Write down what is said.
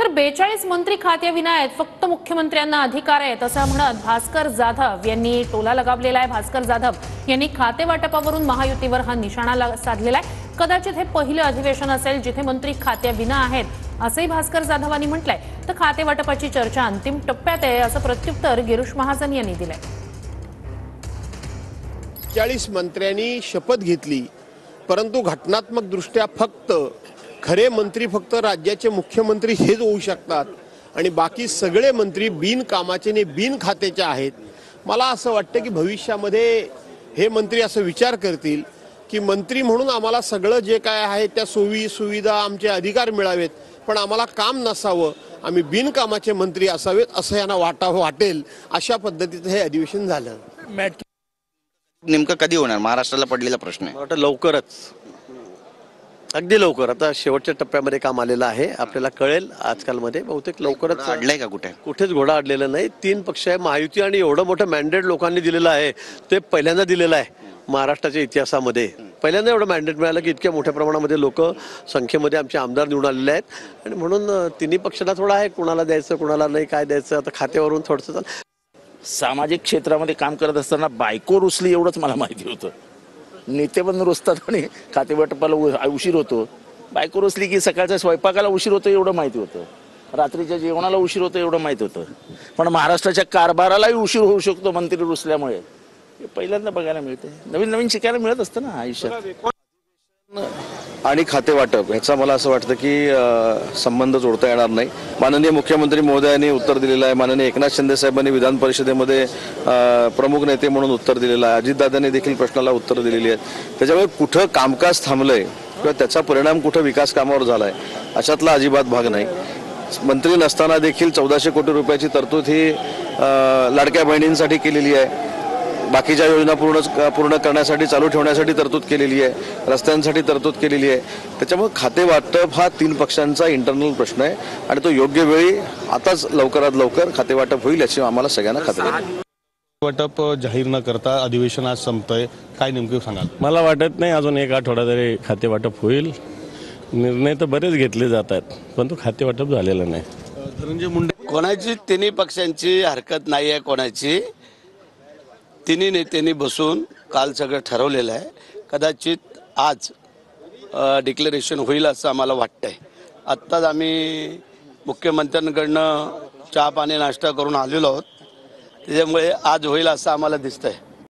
तर 42 मंत्री खात्याविना आहेत, फक्त मुख्यमंत्र्यांना अधिकार आहेत असं म्हणत भास्कर जाधव यांनी टोला लगावलेला आहे। भास्कर जाधव यांनी खाते वाटपावरून महायुतीवर हा निशाणा साधलेला आहे। कदाचित हे पहिलं अधिवेशन असेल जिथे मंत्री खात्याविना आहेत असंही भास्कर जाधवांनी म्हटलंय। तर खाते वाटपाची चर्चा अंतिम टप्प्यात आहे असं प्रत्युत्तर गिरीश महाजन यांनी दिलंय। 40 मंत्र्यांनी शपथ घेतली, परंतु घटनात्मक दृष्ट्या फक्त खरे मंत्री फक्त राज्याचे मुख्यमंत्री हेच होऊ शकतात आणि बाकी सगळे मंत्री बिनकामाचे आणि बिन खात्याचे आहेत। मला असं वाटतं की भविष्यामध्ये हे मंत्री असं विचार करतील की मंत्री म्हणून आम्हाला सगळं जे काय आहे त्या सोयी सुविधा आमचे अधिकार मिळावेत, पण आम्हाला काम नसावं, आम्ही बिनकामाचे मंत्री असावेत असं यांना वाटेल। अशा पद्धतीचं हे अधिवेशन झालं। नेमकं कधी होणार महाराष्ट्राला पडलेला प्रश्न आहे? वाटतं लवकरच, अगदी लवकर। आता शेवटच्या टप्प्यामध्ये काम आलेलं आहे, आपल्याला कळेल आजकालमध्ये बहुतेक लवकरच। अडलंय का कुठेच घोडा अडलेला नाही। 3 पक्ष आहे महायुती आणि एवढं मोठं मॅन्डेट लोकांनी दिलेलं आहे, ते पहिल्यांदा दिलेलं आहे महाराष्ट्राच्या इतिहासामध्ये। पहिल्यांदा एवढं मॅन्डेट मिळालं की इतक्या मोठ्या प्रमाणामध्ये लोक संख्येमध्ये आमचे आमदार निवडून आलेले आहेत आणि म्हणून तिन्ही पक्षाला थोडा आहे कुणाला द्यायचं कुणाला नाही काय द्यायचं आता खात्यावरून थोडंसं सामाजिक क्षेत्रामध्ये काम करत असताना बायको रुसली एवढंच मला माहिती होतं। नेते पण रुसतात आणि खाते वाटपाला उशीर होतो। बायको रुसली की सकाळच्या स्वयंपाकाला उशीर होतो एवढं माहिती होतं, रात्रीच्या जेवणाला उशीर होतो एवढं माहिती होतं, पण महाराष्ट्राच्या कारभारालाही उशीर होऊ शकतो मंत्री रुसल्यामुळे। हे पहिल्यांदा बघायला मिळते, नवीन नवीन शिकायला मिळत असतं ना आयुष्यात। आणि खाते वाटप ह्याचा मला असं वाटतं की संबंध जोडता येणार नाही। माननीय मुख्यमंत्री महोदयांनी उत्तर दिलेलं आहे, माननीय एकनाथ शिंदे साहेबांनी विधान परिषदेमध्ये प्रमुख नेते म्हणून उत्तर दिलेलं आहे, अजितदादांनी देखील प्रश्नाला उत्तर दिलेली आहेत। त्याच्यामुळे कुठं कामकाज थांबलंय किंवा त्याचा परिणाम कुठं विकास कामावर झालाय अशातला अजिबात भाग नाही। मंत्री नसताना देखील 1400 कोटी रुपयाची तरतूद ही लाडक्या बहिणींसाठी केलेली आहे, बाकीच्या योजना पूर्ण करण्यासाठी चालू ठेवण्यासाठी तरतूद केलेली आहे, रस्त्यांसाठी तरतूद केलेली आहे। त्याच्यामुळे खाते वाटप हा 3 पक्षांचा इंटरनल प्रश्न आहे आणि तो योग्य वेळी आताच लवकरात लवकर खाते वाटप होईल याची आम्हाला सगळ्यांना खात्री आहे। वाटप जाहीर न करता अधिवेशन आज संपतंय, काय नेमकं सांगाल? मला वाटत नाही अजून 1 आठवडा तरी खाते वाटप होईल। निर्णय तर बरेच घेतले जात आहेत पण तो खाते वाटप झालेलं नाही। धनंजय मुंडे कोणाची तिन्ही पक्षांची हरकत नाही आहे, कोणाची तिन्ही नेत्यांनी बसून काल सगळं ठरवलेलं आहे। कदाचित आज डिक्लेरेशन होईल असं आम्हाला वाटतंय। आत्ताच आम्ही मुख्यमंत्र्यांकडनं चहा पाणी नाश्ता करून आलेलो आहोत, त्याच्यामुळे आज होईल असं आम्हाला दिसतंय।